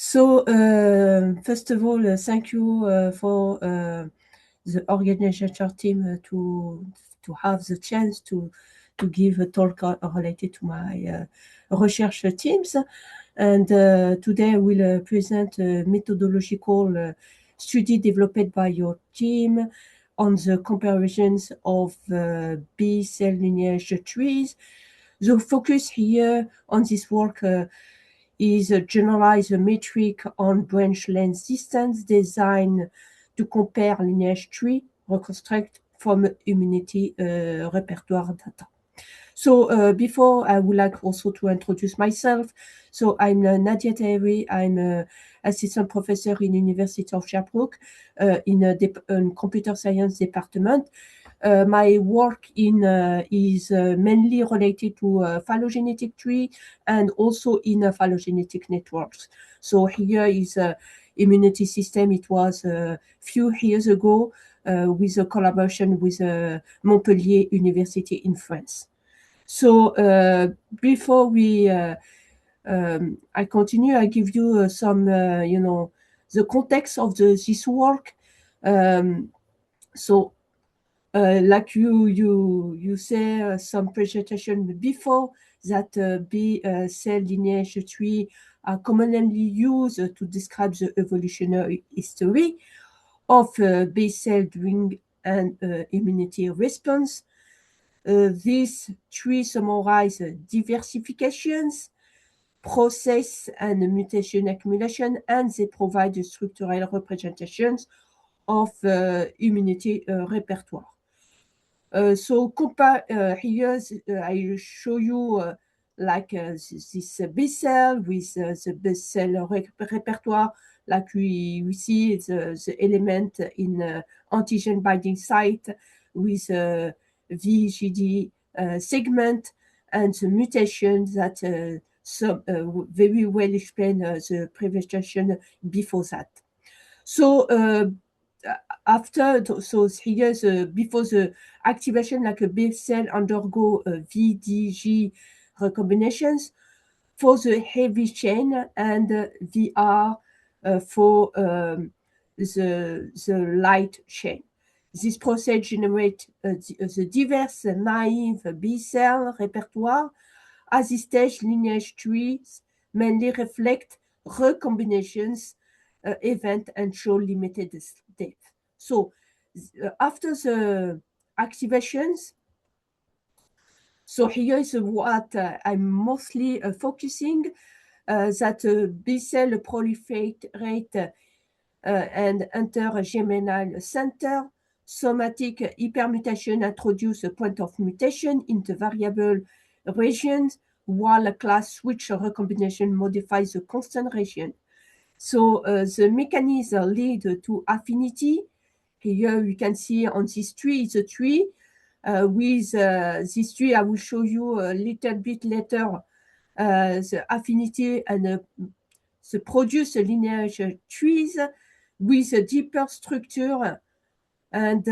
So, first of all, thank you for the organization team to have the chance to give a talk related to my research teams. And today I will present a methodological study developed by your team on the comparisons of B cell lineage trees. The focus here on this work is a generalized metric on branch length distance designed to compare lineage tree reconstruct from immunity repertoire data. So before, I would like also to introduce myself. So I'm Nadia Taheri. I'm an assistant professor in University of Sherbrooke in a computer science department. My work is mainly related to phylogenetic tree and also in phylogenetic networks. So here is a immunity system. It was a few years ago with a collaboration with Montpellier University in France. So before I continue, I give you some, the context of this work. So like you say some presentation before that B cell lineage tree are commonly used to describe the evolutionary history of B cell during an immunity response. This tree summarizes diversifications, process and mutation accumulation, and they provide structural representations of immunity repertoire. So here I show you like this B cell with the B cell repertoire, like we see the element in antigen binding site with VGD segment and the mutation that very well explain the presentation before that. So after, so here before the activation, like a B cell undergo VDG recombinations for the heavy chain and VR for the light chain. This process generates the diverse naive B cell repertoire. At this stage, lineage trees mainly reflect recombinations event and show limited depth. So after the activations, so here is what I'm mostly focusing, that B cell proliferate and enter a germinal center. Somatic hypermutation introduce a point of mutation in the variable regions, while a class switch recombination modifies the constant region. So the mechanism lead to affinity. Here you can see on this tree is a tree. With this tree, I will show you a little bit later the affinity and the produce lineage trees with a deeper structure and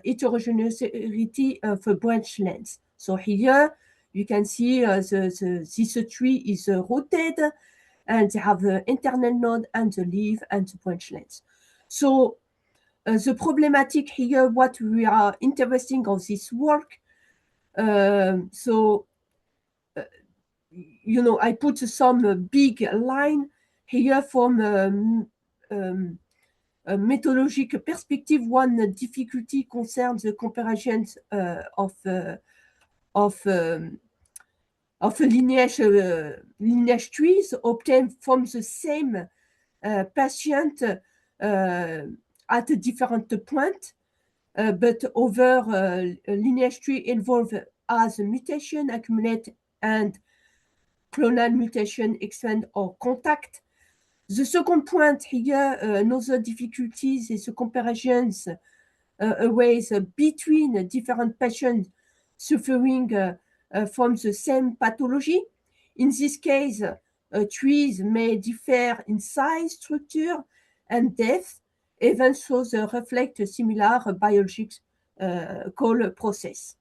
heterogeneity of branch length. So here you can see this tree is rotated and they have the internal node and the leaf and the branch length. So the problematic here, what we are interesting of this work, I put some big line here from a methodological perspective. One difficulty concerns the comparisons of lineage trees obtained from the same patient at a different point, but over a lineage tree involved as a mutation accumulate and clonal mutation expand or contact. The second point here, another difficulties is the comparisons ways between different patients suffering from the same pathology. In this case, trees may differ in size, structure, and depth, even though they reflect a similar biological process.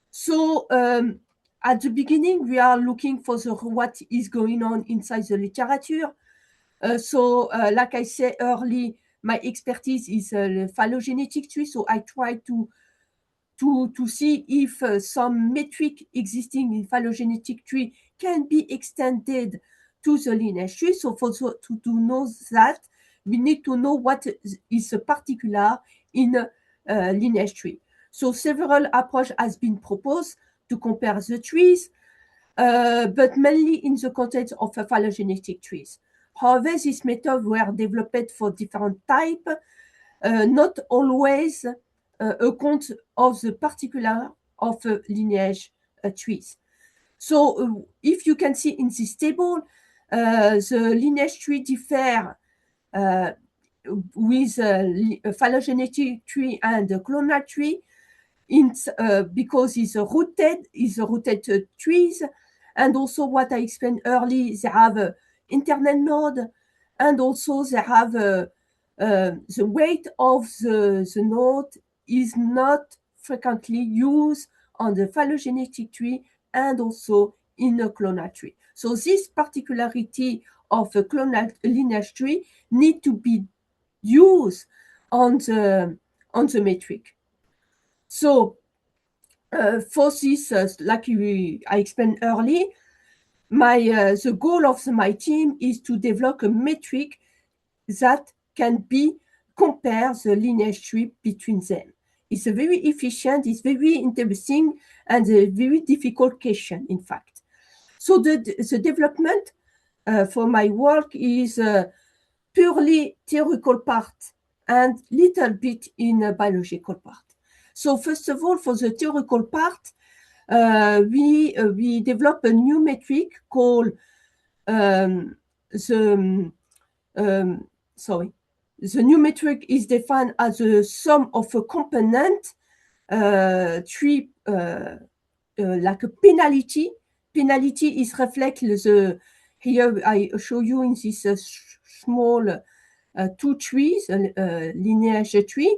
So at the beginning, we are looking for what is going on inside the literature. Like I said early, my expertise is phylogenetic tree, so I try to see if some metric existing in phylogenetic tree can be extended to the lineage tree. So to know that, we need to know what is particular in a lineage tree. So several approach has been proposed to compare the trees, but mainly in the context of phylogenetic trees. However, these methods were developed for different types, not always account of the particular of lineage trees. So if you can see in this table, the lineage tree differ with a phylogenetic tree and a clonal tree because it's rooted trees, and also what I explained early, they have internal node, and also they have the weight of the node is not frequently used on the phylogenetic tree and also in a clonal tree. So this particularity of a clonal lineage tree need to be used on the metric. So for this, like I explained early, the goal of my team is to develop a metric that can be compare the lineage tree between them. It's a very efficient, it's very interesting, and a very difficult question, in fact. So the development for my work is purely theoretical part and little bit in a biological part. So first of all, for the theoretical part, we develop a new metric called the new metric is defined as the sum of a component tree like a penalty. Penalty is reflect the here I show you in this small two trees, lineage tree.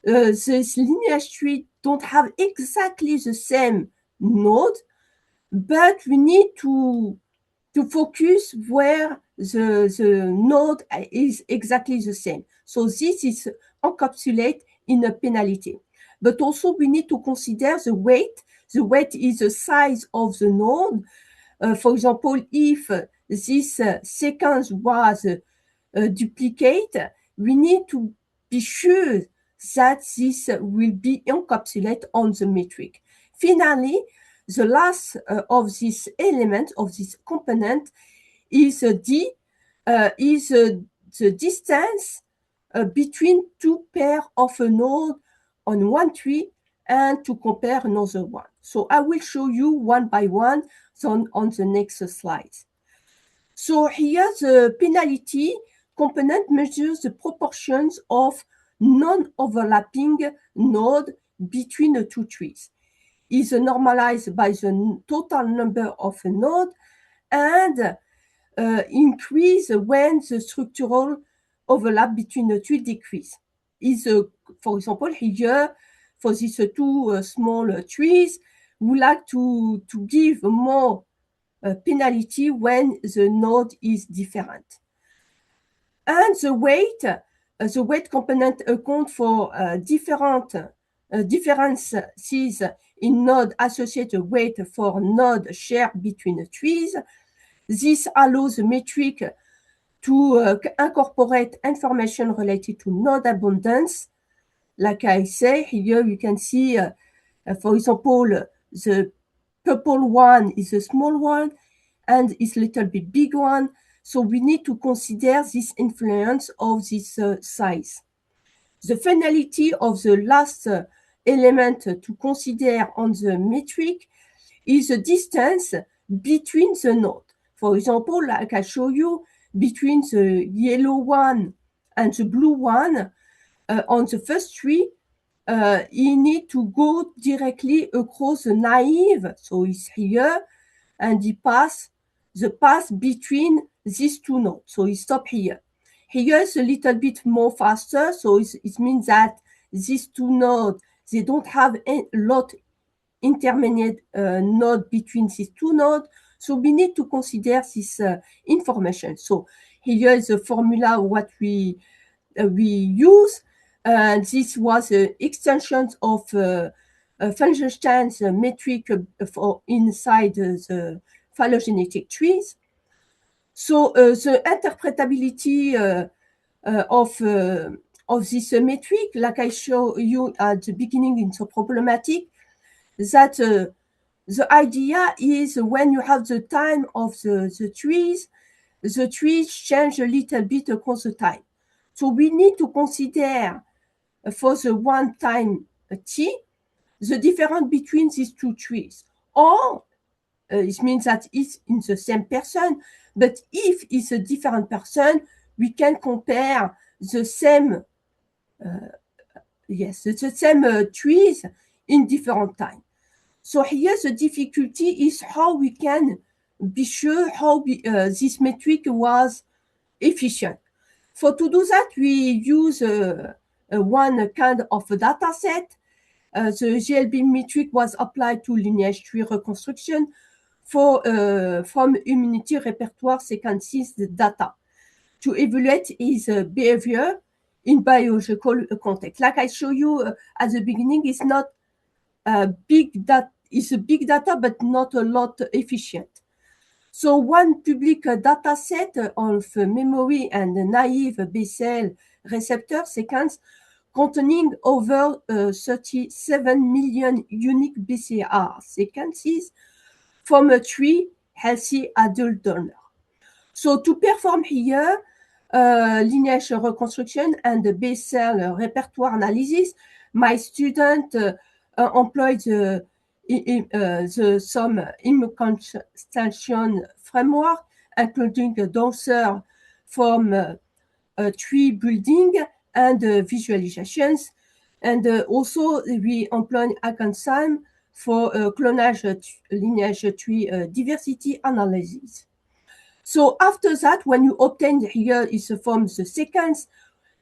This lineage tree don't have exactly the same node, but we need to focus where the node is exactly the same. So this is encapsulated in a penalty. But also we need to consider the weight. The weight is the size of the node. For example, if this sequence was duplicate, we need to be sure that this will be encapsulated on the metric. Finally, the last of this element, of this component, is d, is the distance between two pairs of a node on one tree and to compare another one. So I will show you one by one on the next slide. So here the penalty component measures the proportions of non-overlapping node between the two trees. Is normalized by the total number of a node and increase when the structural overlap between the two decrease. Is for example here for these two small trees, we like to give more penalty when the node is different. And the weight component account for differences in node associated weight for node share between the trees. This allows the metric to incorporate information related to node abundance. Like I say, here you can see, for example, the purple one is a small one and is a little bit big one. So we need to consider this influence of this size. The finality of the last element to consider on the metric is the distance between the node. For example, like I show you, between the yellow one and the blue one, on the first tree, you need to go directly across the naive. So it's here, and he pass the path between these two nodes. So he stop here. Here is a little bit more faster. So it means that these two nodes, they don't have a lot intermediate node between these two nodes. So we need to consider this information. So here is the formula what we use. This was an extension of Frankenstein's metric for inside the phylogenetic trees. So the interpretability of this metric, like I show you at the beginning in the problematic, that the idea is when you have the time of the trees change a little bit across the time. So we need to consider for the one time t, the difference between these two trees. Or it means that it's in the same person, but if it's a different person, we can compare the same the same trees in different time. So here the difficulty is how we can be sure how this metric was efficient. For to do that, we use one kind of data set. The GLB metric was applied to lineage tree reconstruction for from immunity repertoire sequences data to evaluate its behavior in biological context. Like I show you at the beginning, it's not big data. It's a big data, but not a lot efficient. So one public data set of memory and naive B-cell receptor sequence containing over 37 million unique BCR sequences from a three healthy adult donor. So to perform here lineage reconstruction and the B-cell repertoire analysis, my student employed some immunoconstantine framework, including a Dosser from tree building and visualizations. And also we employ ACANSIM for clonage lineage tree diversity analysis. So after that, when you obtain here is from the sequence,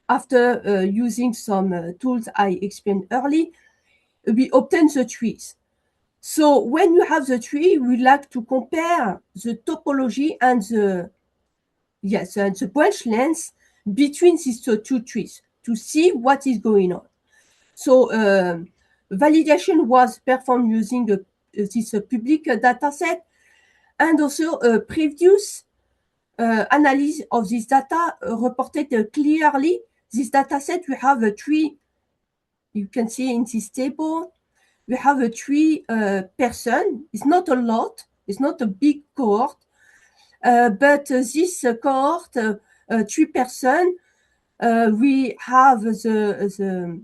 after using some tools I explained early, we obtain the trees. So when you have the tree, we like to compare the topology and the branch length between these two trees to see what is going on. So validation was performed using this public data set, and also previous analysis of this data reported clearly this data set. We have a tree, you can see in this table, we have a three person. It's not a lot, it's not a big cohort, but this cohort, 3 person, we have the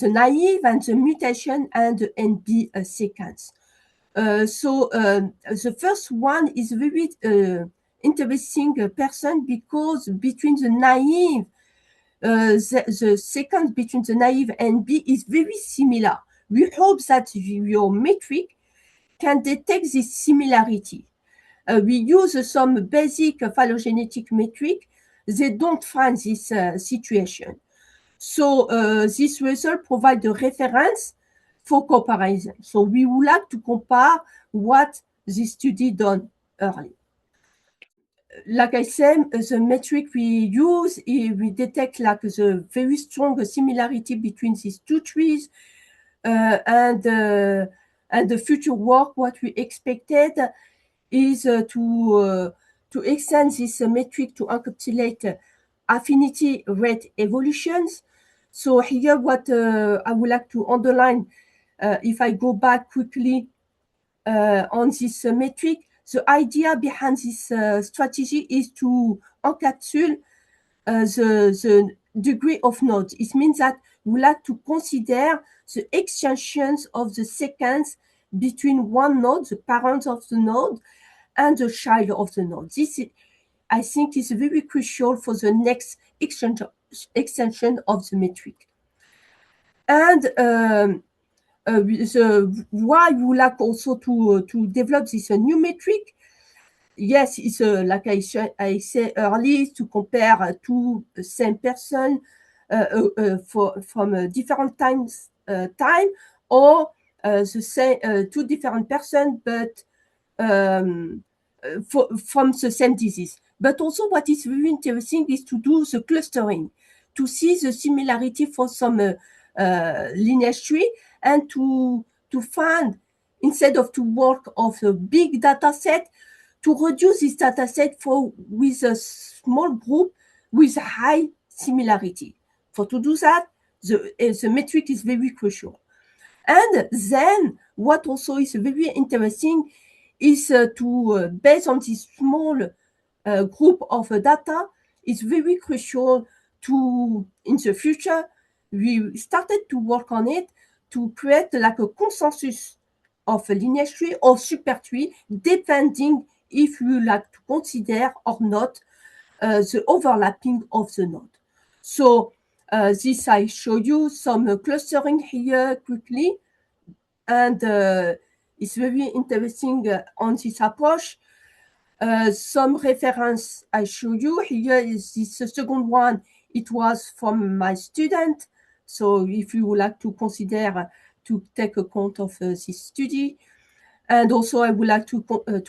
naive and the mutation and the NB sequence. So the first one is very interesting person because between the naive, the sequence between the naive and B is very similar. We hope that your metric can detect this similarity. We use some basic phylogenetic metric. They don't find this situation. So this result provides a reference for comparison. So we would like to compare what the study done early. Like I said, the metric we use, we detect like the very strong similarity between these two trees, and the future work. What we expected is to extend this metric to encapsulate affinity rate evolutions. So here, what I would like to underline, if I go back quickly on this metric, the idea behind this strategy is to encapsulate the degree of nodes. It means that we like to consider the extensions of the sequence between one node, the parent of the node, and the child of the node. This, I think, is very crucial for the next extension of the metric. And why we like also to develop this new metric. Yes, it's like I said earlier, to compare two same person from different time, or the same two different person, but from the same disease. But also what is very interesting is to do the clustering, to see the similarity for some lineage tree, and to find, instead of to work of a big data set, to reduce this data set with a small group with high similarity. For to do that, the metric is very crucial. And then what also is very interesting is to, based on this small group of data, it's very crucial to, in the future, we started to work on it to create like a consensus of a lineage tree or super tree, depending if you like to consider or not the overlapping of the node. So this I show you some clustering here quickly, and it's very interesting on this approach. Some reference I show you here is this second one. It was from my student. So if you would like to consider to take account of this study. And also I would like to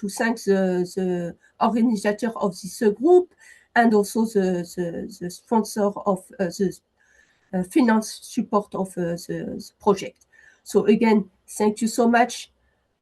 thank the organizer of this group, and also the sponsor of the finance support of the project. So again, thank you so much.